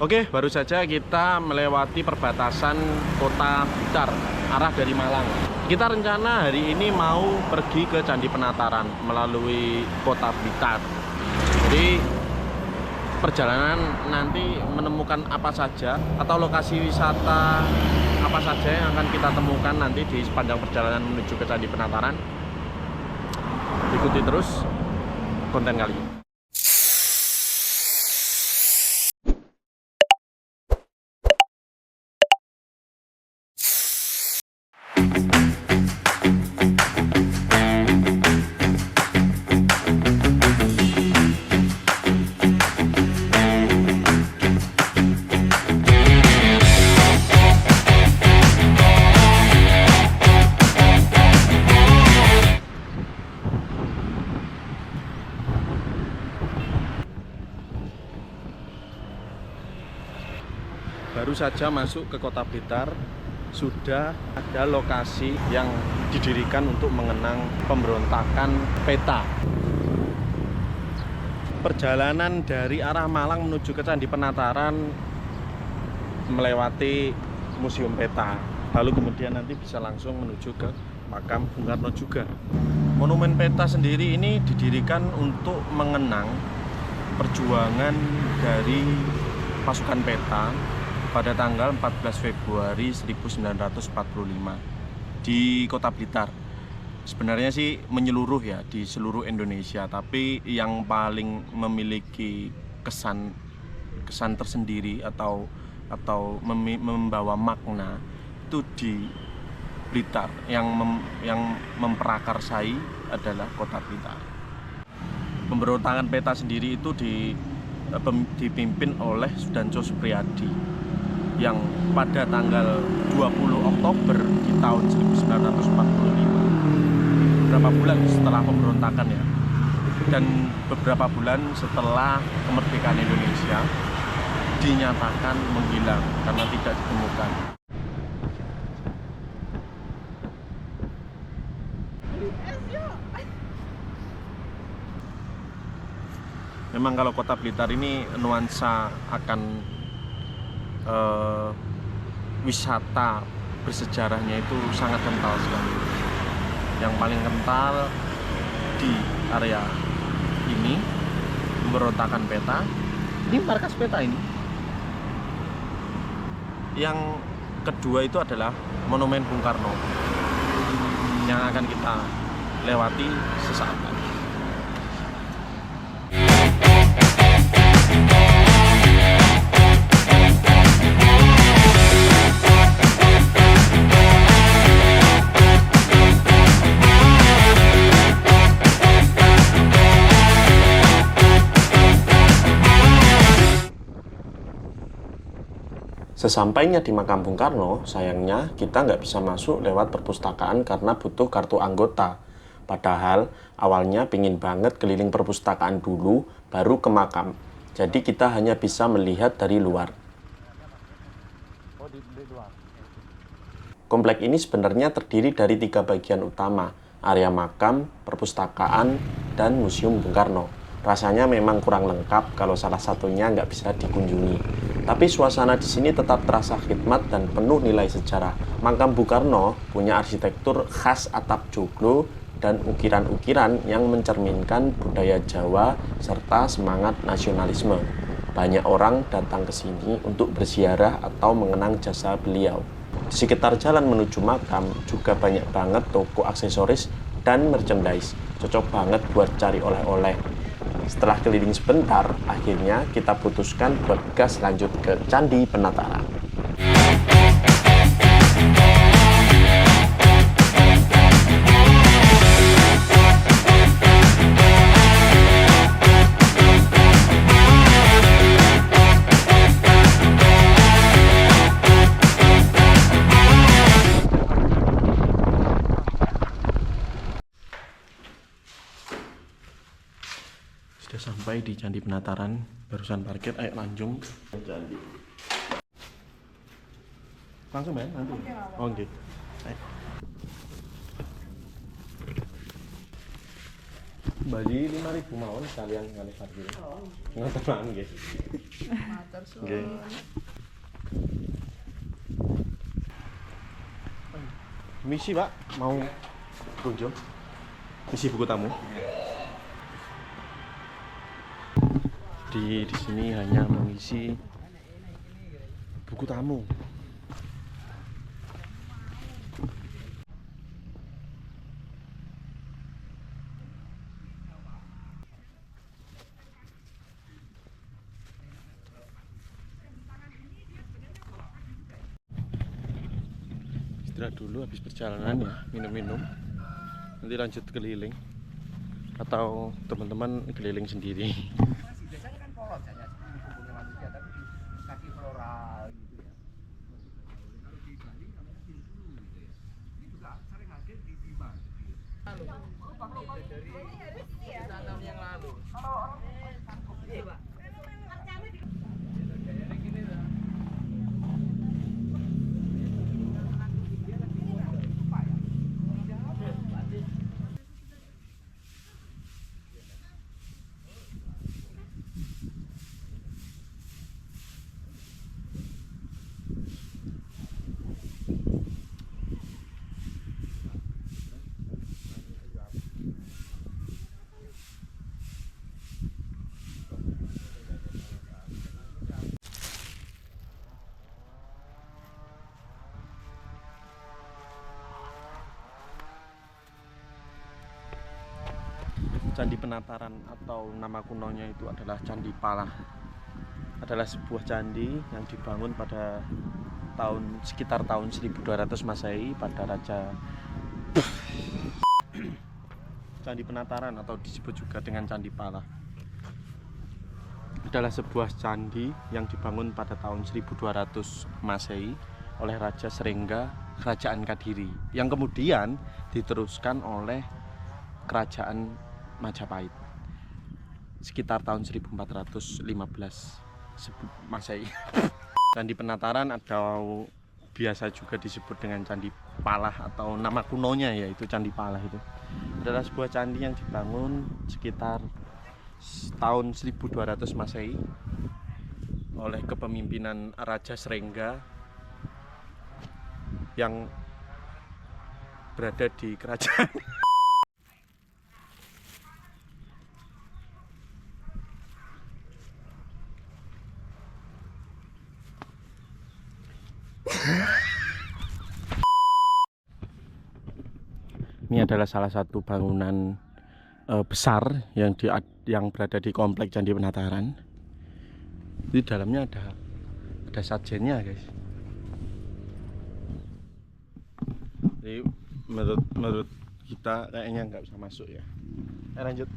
Oke, baru saja kita melewati perbatasan Kota Blitar, arah dari Malang. Kita rencana hari ini mau pergi ke Candi Penataran melalui Kota Blitar. Jadi perjalanan nanti menemukan apa saja atau lokasi wisata apa saja yang akan kita temukan nanti di sepanjang perjalanan menuju ke Candi Penataran. Ikuti terus konten kali ini. Baru saja masuk ke Kota Blitar, sudah ada lokasi yang didirikan untuk mengenang pemberontakan PETA. Perjalanan dari arah Malang menuju ke Candi Penataran melewati Museum PETA, lalu kemudian nanti bisa langsung menuju ke makam Bung Karno juga. Monumen PETA sendiri ini didirikan untuk mengenang perjuangan dari pasukan PETA pada tanggal 14 Februari 1945 di Kota Blitar. Sebenarnya sih menyeluruh ya di seluruh Indonesia, tapi yang paling memiliki kesan tersendiri atau membawa makna itu di Blitar. Yang memprakarsai adalah Kota Blitar. Pemberontakan PETA sendiri itu dipimpin oleh Sudanso Supriyadi yang pada tanggal 20 Oktober di tahun 1945, beberapa bulan setelah pemberontakan ya, dan beberapa bulan setelah kemerdekaan Indonesia, dinyatakan menghilang karena tidak ditemukan. Memang kalau Kota Blitar ini nuansa akan wisata bersejarahnya itu sangat kental sekali. Yang paling kental di area ini pemberontakan PETA. Ini markas PETA ini. Yang kedua itu adalah Monumen Bung Karno yang akan kita lewati sesaat lagi. Sesampainya di makam Bung Karno, sayangnya kita nggak bisa masuk lewat perpustakaan karena butuh kartu anggota. Padahal awalnya pingin banget keliling perpustakaan dulu, baru ke makam. Jadi kita hanya bisa melihat dari luar. Komplek ini sebenarnya terdiri dari 3 bagian utama, area makam, perpustakaan, dan Museum Bung Karno. Rasanya memang kurang lengkap kalau salah satunya nggak bisa dikunjungi. Tapi suasana di sini tetap terasa khidmat dan penuh nilai sejarah. Makam Bung Karno punya arsitektur khas atap joglo dan ukiran-ukiran yang mencerminkan budaya Jawa serta semangat nasionalisme. Banyak orang datang ke sini untuk berziarah atau mengenang jasa beliau. Di sekitar jalan menuju makam juga banyak banget toko aksesoris dan merchandise. Cocok banget buat cari oleh-oleh. Setelah keliling sebentar, akhirnya kita putuskan buat gas lanjut ke Candi Penataran. Sudah sampai di Candi Penataran, barusan parkir, ayo lanjut ke Candi. Langsung ya nanti. Oke. Bali 5.000 mawon sekalian kali parkir. Ngoten mawon nggih. Matur suwun. Nggih. Misi, Pak, mau kunjung. Misi buku tamu. Di sini hanya mengisi buku tamu. Istirahat dulu habis perjalanan ya, minum-minum. Nanti lanjut keliling atau teman-teman keliling sendiri. Biasanya kan polos saja hubungan manusia, tapi di kaki floral gitu ya. Kalau di Bali namanya Bintulu gitu ya. Ini juga sering hadir di Bima. Lalu, dari tahun yang lalu. Kalau orang sanggup, iya Pak. Candi Penataran atau nama kunonya itu adalah Candi Pala. Adalah sebuah candi yang dibangun pada sekitar tahun 1200 Masehi pada Raja Candi Penataran atau disebut juga dengan Candi Pala. Adalah sebuah candi yang dibangun pada tahun 1200 Masehi oleh Raja Srengga Kerajaan Kadiri yang kemudian diteruskan oleh Kerajaan Majapahit sekitar tahun 1415 Masehi. Candi Penataran atau biasa juga disebut dengan Candi Palah atau nama kunonya yaitu Candi Palah itu adalah sebuah candi yang dibangun sekitar tahun 1200 Masehi oleh kepemimpinan Raja Srengga yang berada di kerajaan Ini adalah salah satu bangunan besar yang berada di komplek Candi Penataran. Di dalamnya ada sajennya, guys. Jadi menurut kita kayaknya nggak bisa masuk ya. Lanjut.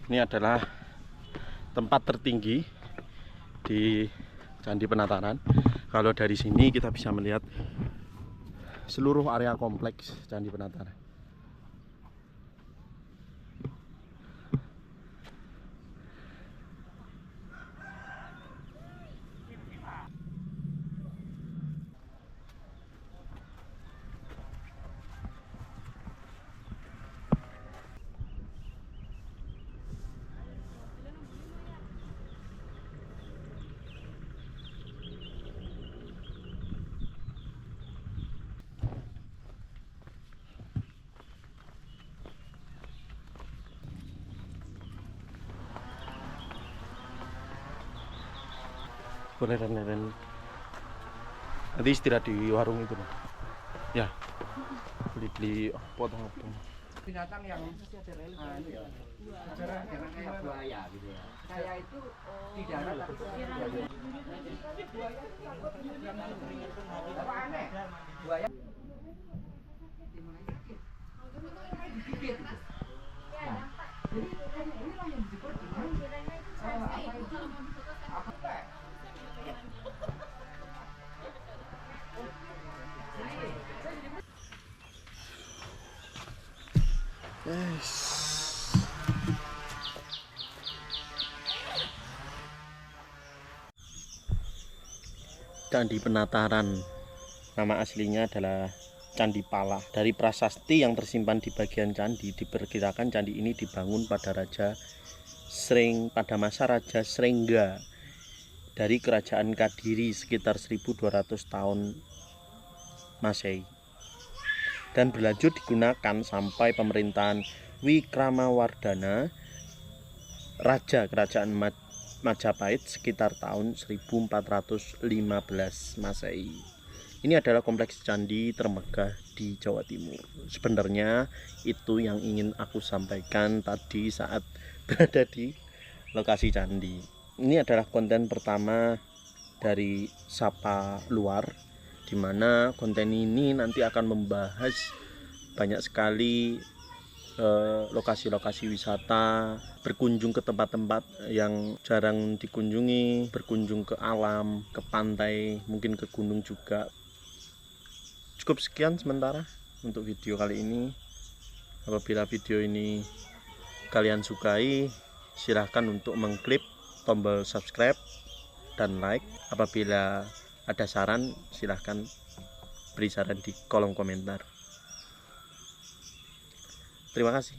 Ini adalah tempat tertinggi di Candi Penataran. Kalau dari sini kita bisa melihat seluruh area kompleks Candi Penataran. Boleh dan nanti istirahat di warung itu, ya beli potong-potong. Binatang yang jarang kayak buaya gitu ya. Saya itu di darat tapi buaya apa aneh? Buaya digigit. Jadi inilah yang disebut dengan apa itu? Apa? Candi Penataran. Nama aslinya adalah Candi Pala. Dari prasasti yang tersimpan di bagian candi, diperkirakan candi ini dibangun pada masa Raja Srengga dari Kerajaan Kadiri sekitar 1200 tahun Masehi, dan berlanjut digunakan sampai pemerintahan Wikramawardhana, Raja Kerajaan Majapahit sekitar tahun 1415 Masehi. Ini adalah kompleks candi termegah di Jawa Timur. Sebenarnya itu yang ingin aku sampaikan tadi saat berada di lokasi candi. Ini adalah konten pertama dari Sapa Luar, di mana konten ini nanti akan membahas banyak sekali lokasi-lokasi wisata, berkunjung ke tempat-tempat yang jarang dikunjungi, berkunjung ke alam, ke pantai, mungkin ke gunung juga. Cukup sekian sementara untuk video kali ini. Apabila video ini kalian sukai, silahkan untuk mengklik tombol subscribe dan like. Apabila ada saran, silahkan beri saran di kolom komentar. Terima kasih.